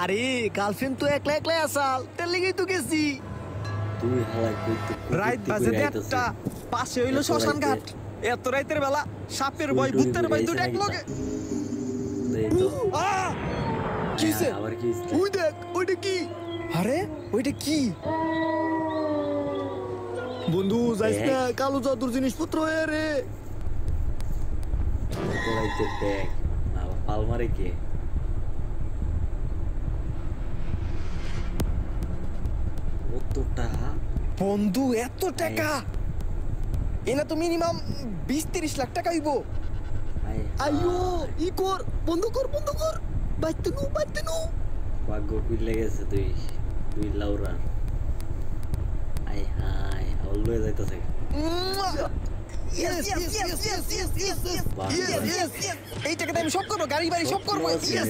আরে গার্লফ্রেন্ড তো একলা একলাই আসাল তার লেগেই তো গেছি। তুই হালাই কই তো রাইত বাজে একটা পাশে হইলো শ্মশান ঘাট। এত রাইতের বেলা সাপের ভয় ভূতের ভয় দুটো এক লগে। দেই তো কিসে আবার কি ওই দেখ ওইটা কি? আরে ওইটা কি? বন্ধু যাইস না, কালো জাদুর জিনিসপত্র হয়ে রে। রাইতে দেখ পালমারে কে কতটা বন্ধু এত টাকা এনা তো মিনিমাম 20-30 লাখ টাকা হইব। আইয়ো ই কর, বন্ধ কর বাইতে নু। ভাগ্য খুইলে গেছে তুই লাউরা আই হাই অলওয়েজ যাইতাছে Yes. এই টাকাতে আমি সব করবো, গাড়ি বাড়ি সব করবো। Yes.